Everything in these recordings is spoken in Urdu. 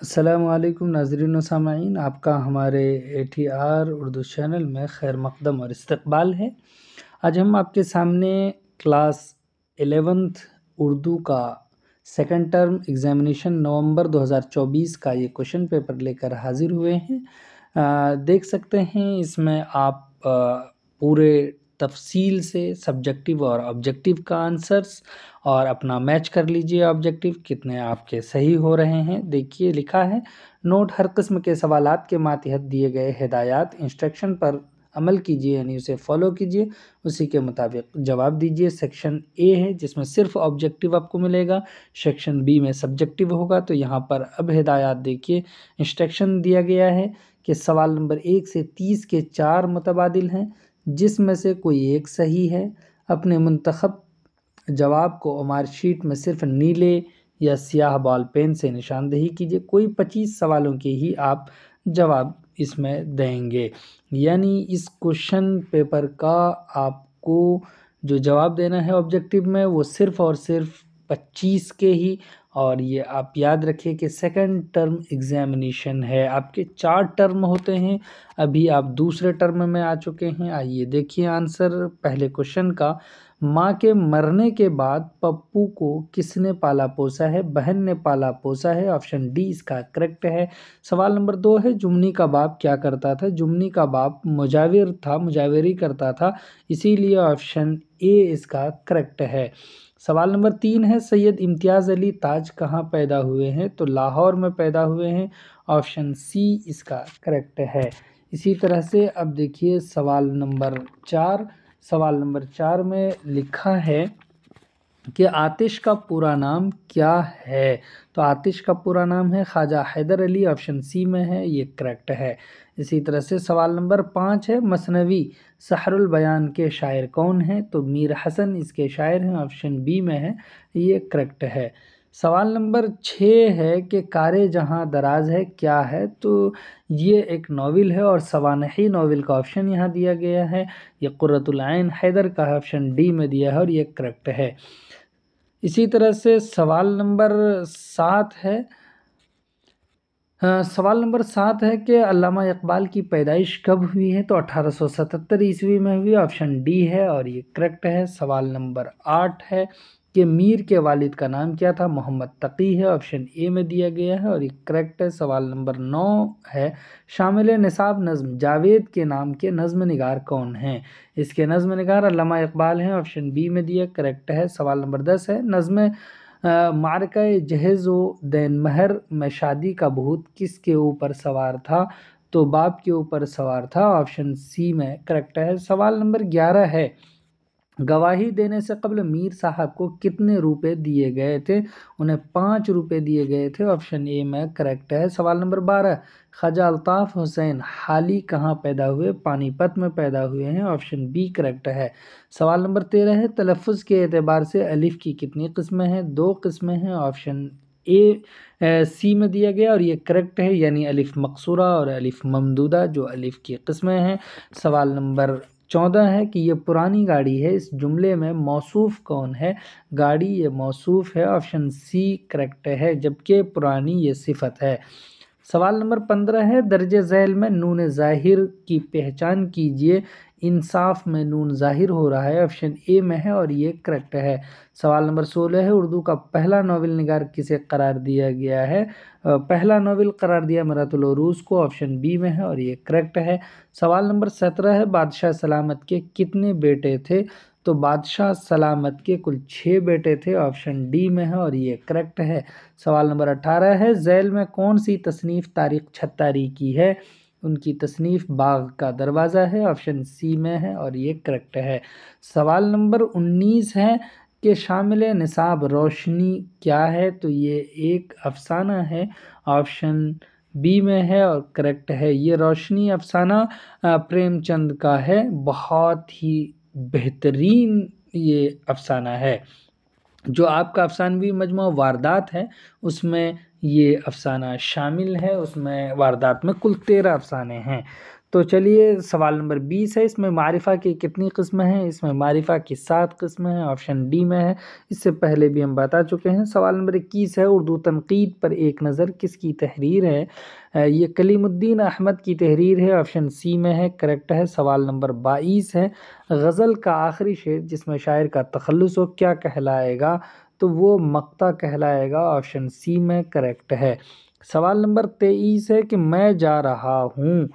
السلام علیکم ناظرین و سامعین، آپ کا ہمارے ATR اردو چینل میں خیر مقدم اور استقبال ہے۔ آج ہم آپ کے سامنے کلاس 11th اردو کا سیکنڈ ٹرم ایگزامینیشن نومبر 2024 کا یہ کوشچن پیپر لے کر حاضر ہوئے ہیں۔ دیکھ سکتے ہیں اس میں آپ پورے تفصیل سے سبجیکٹیو اور آبجیکٹیو کا آنسرس اور اپنا میچ کر لیجئے آبجیکٹیو کتنے آپ کے صحیح ہو رہے ہیں۔ دیکھیے لکھا ہے، نوٹ ہر قسم کے سوالات کے ماتحت دیے گئے ہدایات انسٹرکشن پر عمل کیجئے، یعنی اسے فالو کیجئے، اسی کے مطابق جواب دیجئے۔ سیکشن اے ہے جس میں صرف آبجیکٹیو آپ کو ملے گا، سیکشن بی میں سبجیکٹیو ہوگا۔ تو یہاں پر اب ہدایات دیکھیے، انسٹرکشن دیا گیا ہے کہ سوال نمبر 1 سے 30 کے 4 متبادل ہیں، جس میں سے کوئی ایک صحیح ہے۔ اپنے منتخب جواب کو عمار شیٹ میں صرف نیلے یا سیاہ بال پین سے نشاندہی کیجیے۔ کوئی 25 سوالوں کے ہی آپ جواب اس میں دیں گے، یعنی اس کوشچن پیپر کا آپ کو جو جواب دینا ہے آبجیکٹیو میں وہ صرف اور صرف 25 کے ہی۔ اور یہ آپ یاد رکھیں کہ سیکنڈ ٹرم ایگزامینیشن ہے، آپ کے 4 ٹرم ہوتے ہیں، ابھی آپ دوسرے ٹرم میں آ چکے ہیں۔ آئیے دیکھیے آنسر پہلے کوشچن کا۔ ماں کے مرنے کے بعد پپو کو کس نے پالا پوسا ہے؟ بہن نے پالا پوسا ہے، آپشن ڈی اس کا کریکٹ ہے۔ سوال نمبر 2 ہے، جمنی کا باپ کیا کرتا تھا؟ جمنی کا باپ مجاور تھا، مجاوری کرتا تھا، اسی لیے آپشن اے اس کا کریکٹ ہے۔ سوال نمبر 3 ہے، سید امتیاز علی تاج کہاں پیدا ہوئے ہیں؟ تو لاہور میں پیدا ہوئے ہیں، آپشن سی اس کا کریکٹ ہے۔ اسی طرح سے اب دیکھیے سوال نمبر 4۔ سوال نمبر 4 میں لکھا ہے کہ آتش کا پورا نام کیا ہے؟ تو آتش کا پورا نام ہے خواجہ حیدر علی، آپشن سی میں ہے، یہ کریکٹ ہے۔ اسی طرح سے سوال نمبر 5 ہے، مثنوی سحر البیان کے شاعر کون ہیں؟ تو میر حسن اس کے شاعر ہیں، آپشن بی میں ہے، یہ کریکٹ ہے۔ سوال نمبر 6 ہے کہ کار جہاں دراز ہے کیا ہے؟ تو یہ ایک ناول ہے اور سوانحی ناول کا آپشن یہاں دیا گیا ہے، یہ قرۃ العین حیدر کا آپشن ڈی میں دیا ہے اور یہ کریکٹ ہے۔ اسی طرح سے سوال نمبر 7 ہے، سوال نمبر 7 ہے کہ علامہ اقبال کی پیدائش کب ہوئی ہے؟ تو 1877 عیسوی میں ہوئی، آپشن ڈی ہے اور یہ کریکٹ ہے۔ سوال نمبر 8 ہے کہ میر کے والد کا نام کیا تھا؟ محمد تقی ہے، آپشن اے میں دیا گیا ہے اور یہ کریکٹ ہے۔ سوال نمبر 9 ہے، شامل نصاب نظم جاوید کے نام کے نظم نگار کون ہیں؟ اس کے نظم نگار علامہ اقبال ہیں، آپشن بی میں دیا کریکٹ ہے۔ سوال نمبر 10 ہے، نظم معرکہ جہیز و دین مہر میں شادی کا بھوت کس کے اوپر سوار تھا؟ تو باپ کے اوپر سوار تھا، آپشن سی میں کریکٹ ہے۔ سوال نمبر 11 ہے، گواہی دینے سے قبل میر صاحب کو کتنے روپے دیے گئے تھے؟ انہیں 5 روپے دیے گئے تھے، آپشن اے میں کریکٹ ہے۔ سوال نمبر 12، خواجہ الطاف حسین حالی کہاں پیدا ہوئے؟ پانی پت میں پیدا ہوئے ہیں، آپشن بی کریکٹ ہے۔ سوال نمبر 13 ہے، تلفظ کے اعتبار سے الف کی کتنی قسمیں ہیں؟ 2 قسمیں ہیں، آپشن اے سی میں دیا گیا اور یہ کریکٹ ہے، یعنی الف مقصورہ اور الف ممدودہ جو الف کی قسمیں ہیں۔ سوال نمبر 14 ہے کہ یہ پرانی گاڑی ہے، اس جملے میں موصوف کون ہے؟ گاڑی یہ موصوف ہے، آپشن سی کریکٹ ہے، جبکہ پرانی یہ صفت ہے۔ سوال نمبر 15 ہے، درج ذیل میں نون ظاہر کی پہچان کیجئے، انصاف میں نون ظاہر ہو رہا ہے، آپشن اے میں ہے اور یہ کریکٹ ہے۔ سوال نمبر 16 ہے، اردو کا پہلا ناول نگار کسے قرار دیا گیا ہے؟ پہلا ناول قرار دیا مرات العروض کو، آپشن بی میں ہے اور یہ کریکٹ ہے۔ سوال نمبر 17 ہے، بادشاہ سلامت کے کتنے بیٹے تھے؟ تو بادشاہ سلامت کے کل 6 بیٹے تھے، آپشن ڈی میں ہے اور یہ کریکٹ ہے۔ سوال نمبر 18 ہے، ذیل میں کون سی تصنیف طارق چھتاری کی ہے؟ ان کی تصنیف باغ کا دروازہ ہے، آپشن سی میں ہے اور یہ کریکٹ ہے۔ سوال نمبر 19 ہے کہ شامل نصاب روشنی کیا ہے؟ تو یہ ایک افسانہ ہے، آپشن بی میں ہے اور کریکٹ ہے۔ یہ روشنی افسانہ پریم چند کا ہے، بہت ہی بہترین یہ افسانہ ہے۔ جو آپ کا افسانوی مجموعہ واردات ہے اس میں یہ افسانہ شامل ہے، اس میں واردات میں کل 13 افسانے ہیں۔ تو چلیے سوال نمبر 20 ہے، اس میں معرفہ کی کتنی قسمیں ہیں؟ اس میں معرفہ کی 7 قسمیں ہیں، آپشن ڈی میں ہے، اس سے پہلے بھی ہم بتا چکے ہیں۔ سوال نمبر 21 ہے، اردو تنقید پر ایک نظر کس کی تحریر ہے؟ یہ کلیم الدین احمد کی تحریر ہے، آپشن سی میں ہے، کریکٹ ہے۔ سوال نمبر 22 ہے، غزل کا آخری شعر جس میں شاعر کا تخلص ہو کیا کہلائے گا؟ تو وہ مقطع کہلائے گا، آپشن سی میں کریکٹ ہے۔ سوال نمبر 23 ہے کہ میں جا رہا ہوں،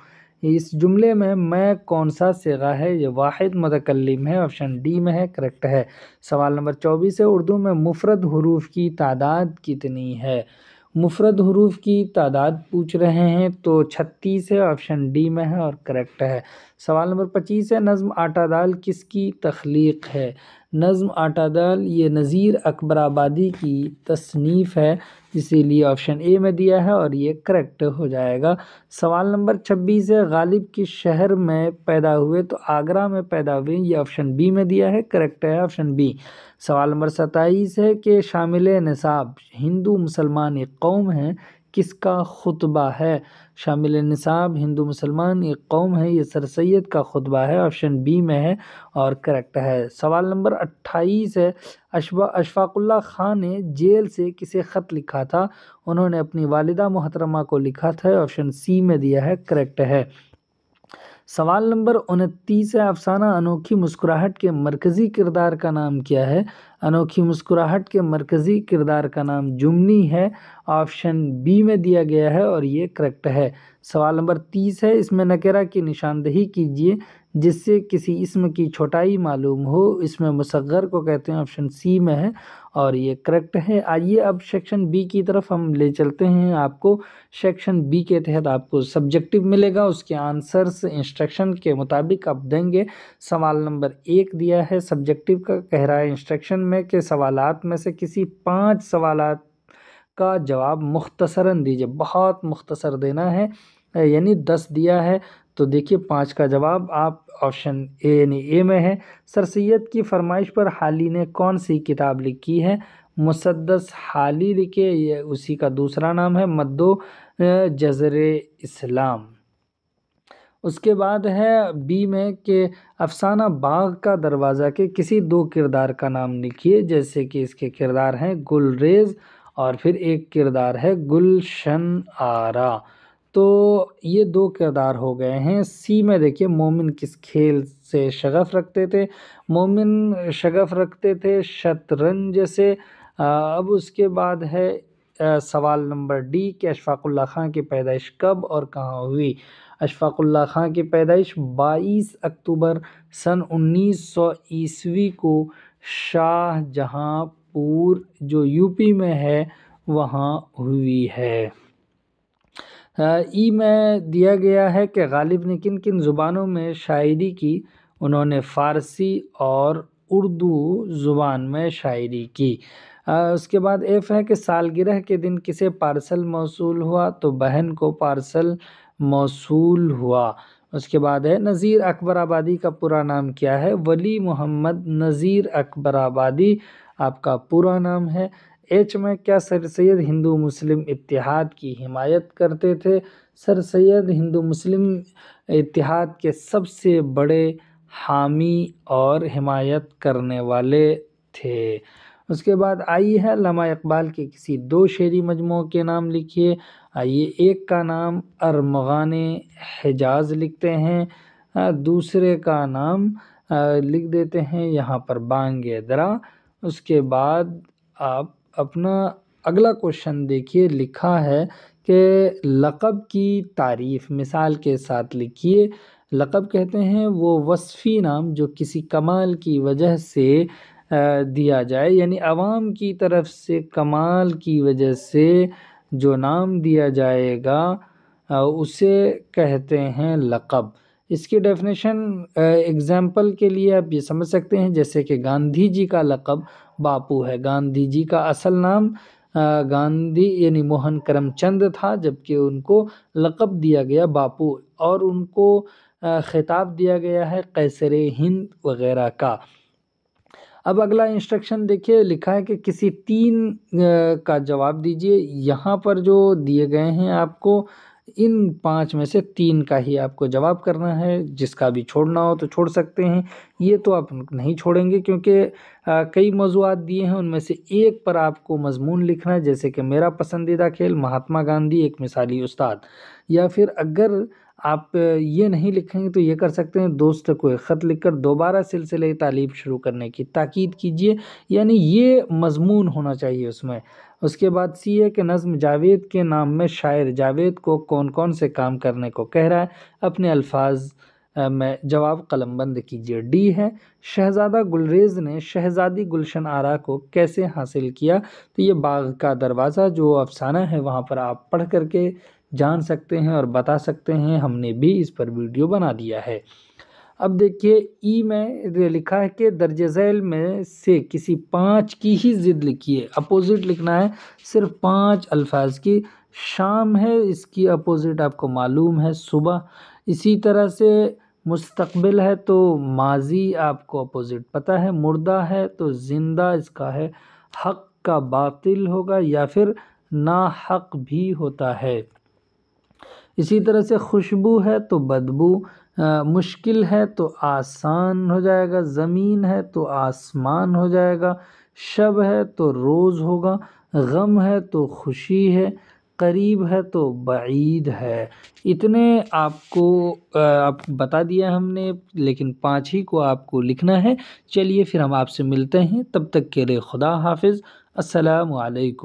اس جملے میں کون سا صیغہ ہے؟ یہ واحد متکلم ہے، آپشن ڈی میں ہے، کریکٹ ہے۔ سوال نمبر 24 ہے، اردو میں مفرد حروف کی تعداد کتنی ہے؟ مفرد حروف کی تعداد پوچھ رہے ہیں تو 36 ہے، آپشن ڈی میں ہے اور کریکٹ ہے۔ سوال نمبر 25 ہے، نظم آٹا دال کس کی تخلیق ہے؟ نظم آٹا دال یہ نذیر اکبر آبادی کی تصنیف ہے، اسی لیے آپشن اے میں دیا ہے اور یہ کریکٹ ہو جائے گا۔ سوال نمبر 26 ہے، غالب کس شہر میں پیدا ہوئے؟ تو آگرہ میں پیدا ہوئے، یہ آپشن بی میں دیا ہے، کریکٹ ہے آپشن بی۔ سوال نمبر 27 ہے کہ شامل نصاب ہندو مسلمان ایک قوم ہے، کس کا خطبہ ہے؟ شامل نصاب ہندو مسلمان ایک قوم ہے، یہ سر سید کا خطبہ ہے، آپشن بی میں ہے اور کریکٹ ہے۔ سوال نمبر 28 ہے، اشفاق اللہ خان نے جیل سے کسے خط لکھا تھا؟ انہوں نے اپنی والدہ محترمہ کو لکھا تھا، آپشن سی میں دیا ہے، کریکٹ ہے۔ سوال نمبر 29 ہے، افسانہ انوکھی مسکراہٹ کے مرکزی کردار کا نام کیا ہے؟ انوکھی مسکراہٹ کے مرکزی کردار کا نام جمنی ہے، آپشن بی میں دیا گیا ہے اور یہ کریکٹ ہے۔ سوال نمبر 30 ہے، اس میں نکرہ کی نشاندہی کیجیے جس سے کسی اسم کی چھوٹائی معلوم ہو، اس میں مصغر کو کہتے ہیں، آپشن سی میں ہے اور یہ کریکٹ ہے۔ آئیے اب سیکشن بی کی طرف ہم لے چلتے ہیں آپ کو۔ سیکشن بی کے تحت آپ کو سبجیکٹیو ملے گا، اس کے آنسرز انسٹرکشن کے مطابق آپ دیں گے۔ سوال نمبر 1 دیا ہے سبجیکٹیو کا، کہہ رہا ہے انسٹرکشن میں کہ سوالات میں سے کسی 5 سوالات کا جواب مختصراً دیجیے، بہت مختصر دینا ہے، یعنی 10 دیا ہے تو دیکھیے 5 کا جواب آپ آپشن اے یعنی اے میں ہے۔ سر سید کی فرمائش پر حالی نے کون سی کتاب لکھی ہے؟ مسدس حالی لکھے، یہ اسی کا دوسرا نام ہے، مد و جزر اسلام۔ اس کے بعد ہے بی میں کہ افسانہ باغ کا دروازہ کے کسی 2 کردار کا نام لکھیے، جیسے کہ اس کے کردار ہیں گلریز اور پھر ایک کردار ہے گلشن آرا، تو یہ 2 کردار ہو گئے ہیں۔ سی میں دیکھیے، مومن کس کھیل سے شغف رکھتے تھے؟ مومن شغف رکھتے تھے شطرنج سے۔ اب اس کے بعد ہے سوال نمبر ڈی کہ اشفاق اللہ خان کی پیدائش کب اور کہاں ہوئی؟ اشفاق اللہ خان کی پیدائش 22 اکتوبر سن 1900 کو شاہ جہاں پور جو یو پی میں ہے وہاں ہوئی ہے۔ ای میں دیا گیا ہے کہ غالب نے کن کن زبانوں میں شاعری کی؟ انہوں نے فارسی اور اردو زبان میں شاعری کی۔ اس کے بعد ایف ہے کہ سالگرہ کے دن کسے پارسل موصول ہوا؟ تو بہن کو پارسل موصول ہوا۔ اس کے بعد ہے نذیر اکبر آبادی کا پورا نام کیا ہے؟ ولی محمد نذیر اکبر آبادی آپ کا پورا نام ہے۔ ایچ میں کیا سر سید ہندو مسلم اتحاد کی حمایت کرتے تھے؟ سر سید ہندو مسلم اتحاد کے سب سے بڑے حامی اور حمایت کرنے والے تھے۔ اس کے بعد آئی ہے علامہ اقبال کے کسی 2 شعری مجموعوں کے نام لکھیے۔ آئیے، ایک کا نام ارمغان حجاز لکھتے ہیں، دوسرے کا نام لکھ دیتے ہیں یہاں پر بانگ درا۔ اس کے بعد آپ اپنا اگلا کوشچن دیکھیے، لکھا ہے کہ لقب کی تعریف مثال کے ساتھ لکھیے۔ لقب کہتے ہیں وہ وصفی نام جو کسی کمال کی وجہ سے دیا جائے، یعنی عوام کی طرف سے کمال کی وجہ سے جو نام دیا جائے گا اسے کہتے ہیں لقب۔ اس کی ڈیفینیشن ایگزامپل کے لیے آپ یہ سمجھ سکتے ہیں، جیسے کہ گاندھی جی کا لقب باپو ہے۔ گاندھی جی کا اصل نام گاندھی یعنی موہن کرم چند تھا، جبکہ ان کو لقب دیا گیا باپو، اور ان کو خطاب دیا گیا ہے قیصر ہند وغیرہ کا۔ اب اگلا انسٹرکشن دیکھیے، لکھا ہے کہ کسی 3 کا جواب دیجیے۔ یہاں پر جو دیے گئے ہیں آپ کو ان 5 میں سے 3 کا ہی آپ کو جواب کرنا ہے، جس کا بھی چھوڑنا ہو تو چھوڑ سکتے ہیں، یہ تو آپ نہیں چھوڑیں گے کیونکہ کئی موضوعات دیے ہیں، ان میں سے ایک پر آپ کو مضمون لکھنا ہے، جیسے کہ میرا پسندیدہ کھیل مہاتما گاندھی ایک مثالی استاد، یا پھر اگر آپ یہ نہیں لکھیں گے تو یہ کر سکتے ہیں دوست کو ایک خط لکھ کر دوبارہ سلسلہ تعلیم شروع کرنے کی تاکید کیجیے، یعنی یہ مضمون ہونا چاہیے اس میں۔ اس کے بعد سی ہے کہ نظم جاوید کے نام میں شاعر جاوید کو کون کون سے کام کرنے کو کہہ رہا ہے، اپنے الفاظ میں جواب قلم بند کیجیے۔ ڈی ہے شہزادہ گلریز نے شہزادی گلشن آرا کو کیسے حاصل کیا، تو یہ باغ کا دروازہ جو افسانہ ہے وہاں پر آپ پڑھ کر کے جان سکتے ہیں اور بتا سکتے ہیں، ہم نے بھی اس پر ویڈیو بنا دیا ہے۔ اب دیکھیے ای میں لکھا ہے کہ درج ذیل میں سے کسی 5 کی ہی ضد لکھیے، اپوزٹ لکھنا ہے، صرف 5 الفاظ کی۔ شام ہے، اس کی اپوزٹ آپ کو معلوم ہے صبح، اسی طرح سے مستقبل ہے تو ماضی آپ کو اپوزٹ پتہ ہے، مردہ ہے تو زندہ اس کا ہے، حق کا باطل ہوگا یا پھر ناحق بھی ہوتا ہے۔ اسی طرح سے خوشبو ہے تو بدبو، مشکل ہے تو آسان ہو جائے گا، زمین ہے تو آسمان ہو جائے گا، شب ہے تو روز ہوگا، غم ہے تو خوشی ہے، قریب ہے تو بعید ہے۔ اتنے آپ کو بتا دیا ہم نے، لیکن 5 ہی کو آپ کو لکھنا ہے۔ چلیے پھر ہم آپ سے ملتے ہیں، تب تک کے لیے خدا حافظ، السلام علیکم۔